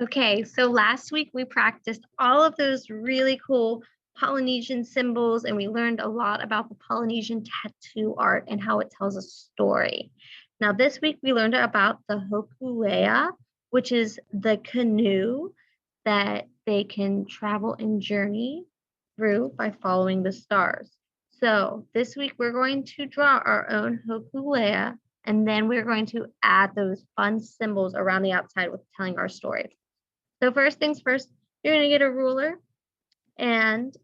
Okay, so last week we practiced all of those really cool Polynesian symbols, and we learned a lot about the Polynesian tattoo art and how it tells a story. Now, this week we learned about the hokulea, which is the canoe that they can travel and journey through by following the stars. So this week we're going to draw our own hokulea, and then we're going to add those fun symbols around the outside with telling our story. So first things first, you're going to get a ruler and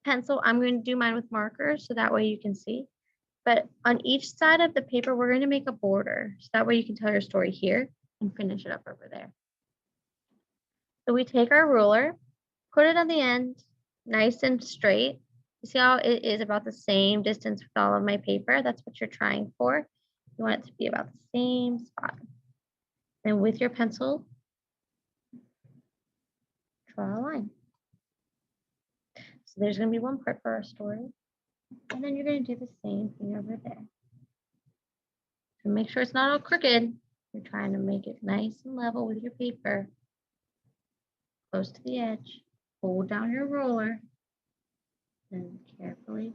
pencil. I'm going to do mine with markers so that way you can see. But on each side of the paper, we're going to make a border. So that way you can tell your story here and finish it up over there. So we take our ruler, put it on the end, nice and straight. You see how it is about the same distance with all of my paper? That's what you're trying for. You want it to be about the same spot. And with your pencil, draw a line. So there's going to be one part for our story. And then you're going to do the same thing over there. So make sure it's not all crooked. You're trying to make it nice and level with your paper. Close to the edge. Hold down your ruler. And carefully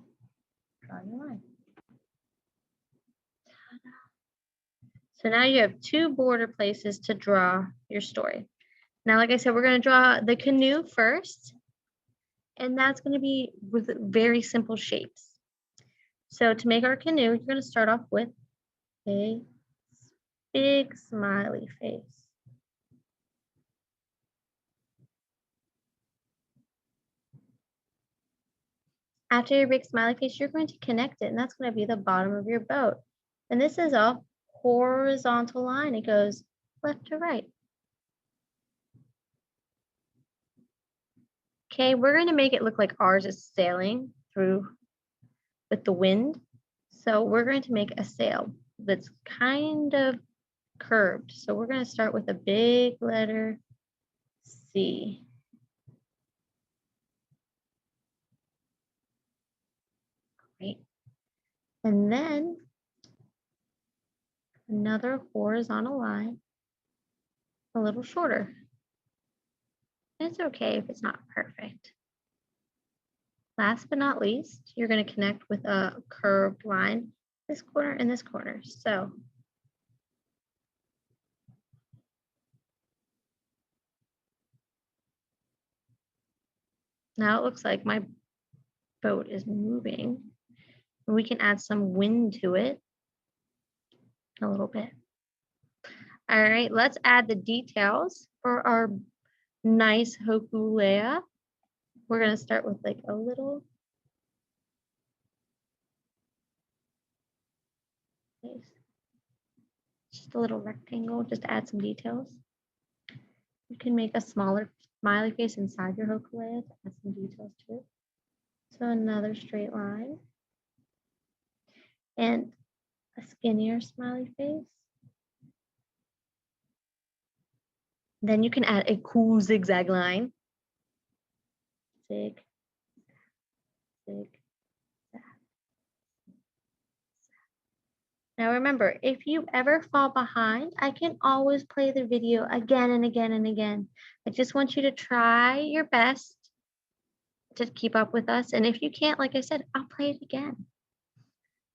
draw your line. So now you have two border places to draw your story. Now, like I said, we're going to draw the canoe first. And that's going to be with very simple shapes. So to make our canoe, you're going to start off with a big smiley face. After your big smiley face, you're going to connect it, and that's going to be the bottom of your boat. And this is a horizontal line. It goes left to right. Okay, we're going to make it look like ours is sailing through with the wind. So we're going to make a sail that's kind of curved. So we're going to start with a big letter C. Great. And then another horizontal line, a little shorter. It's okay if it's not perfect. Last but not least, you're going to connect with a curved line, this corner and this corner. So now it looks like my boat is moving. And we can add some wind to it a little bit. All right, let's add the details for our nice hokulea. We're going to start with like a little face. Just a little rectangle, just to add some details. You can make a smaller smiley face inside your hokulea to add some details to it. So another straight line. And a skinnier smiley face. Then you can add a cool zigzag line. Zig, zig, zag. Now remember, if you ever fall behind, I can always play the video again and again and again. I just want you to try your best to keep up with us. And if you can't, like I said, I'll play it again.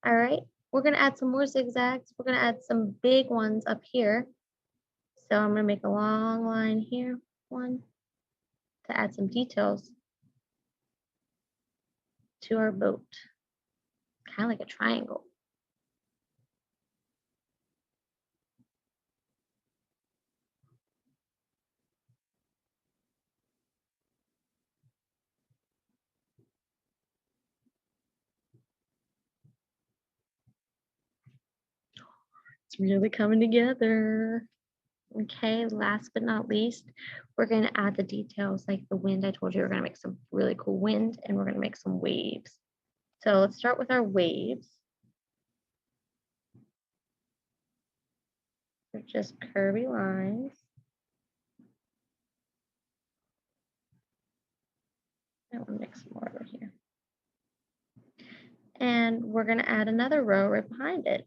All right, we're gonna add some more zigzags. We're gonna add some big ones up here. So I'm gonna make a long line here, one, to add some details to our boat, kind of like a triangle. It's really coming together. Okay, last but not least, we're going to add the details like the wind. I told you we're going to make some really cool wind, and we're going to make some waves. So let's start with our waves. They're just curvy lines. I want to make some more over here. And we're going to add another row right behind it.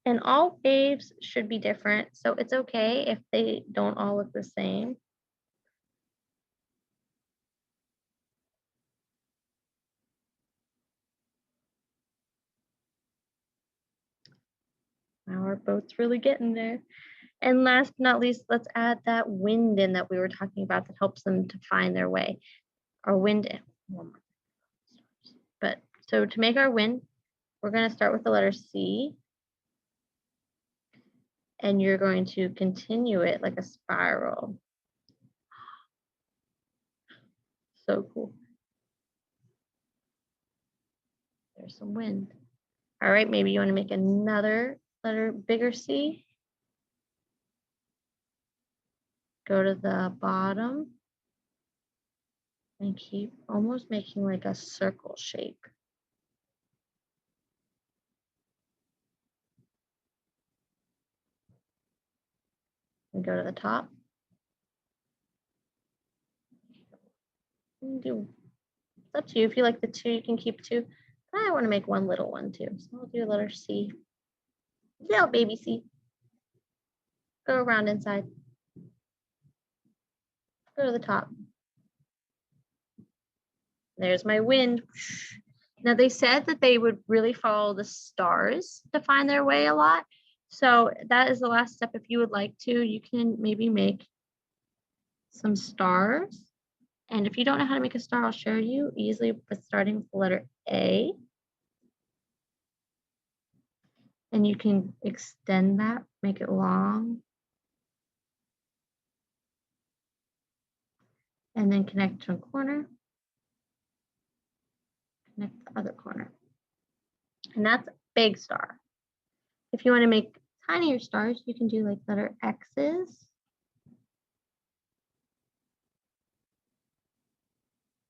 And all waves should be different, so it's okay if they don't all look the same. Now our boat's really getting there. And last but not least, let's add that wind in that we were talking about that helps them to find their way. Our wind in. But so to make our wind, we're going to start with the letter C. And you're going to continue it like a spiral. So cool. There's some wind. All right, maybe you want to make another letter, bigger C. Go to the bottom and keep almost making like a circle shape. And go to the top. And do, it's up to you. If you like the two, you can keep two. But I want to make one little one too. So I'll do letter C. Little baby C. Go around inside. Go to the top. There's my wind. Now they said that they would really follow the stars to find their way a lot. So that is the last step. If you would like to, you can maybe make some stars. And if you don't know how to make a star, I'll show you easily with starting with the letter A. And you can extend that, make it long. And then connect to a corner. Connect the other corner. And that's a big star. If you want to make tinier stars, you can do like letter X's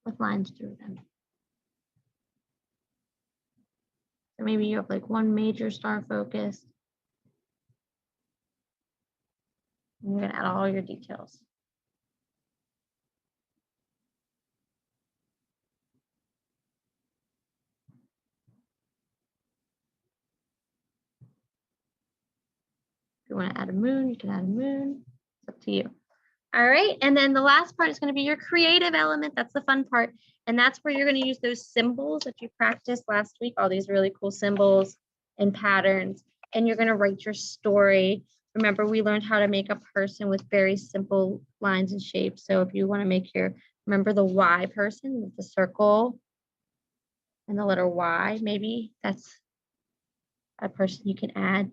with lines through them. So maybe you have like one major star focus. And you're going to add all your details. If you want to add a moon, you can add a moon. It's up to you. All right. And then the last part is going to be your creative element. That's the fun part. And that's where you're going to use those symbols that you practiced last week, all these really cool symbols and patterns. And you're going to write your story. Remember, we learned how to make a person with very simple lines and shapes. So if you want to make remember the Y person with the circle and the letter Y, maybe that's a person you can add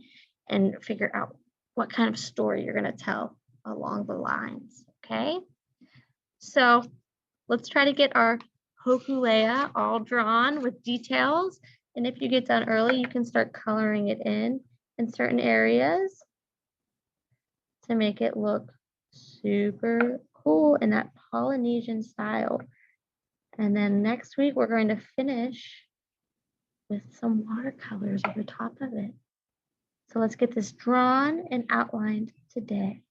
and figure out what kind of story you're going to tell along the lines, okay? So let's try to get our hokulea all drawn with details. And if you get done early, you can start coloring it in certain areas to make it look super cool in that Polynesian style. And then next week, we're going to finish with some watercolors over top of it. So let's get this drawn and outlined today.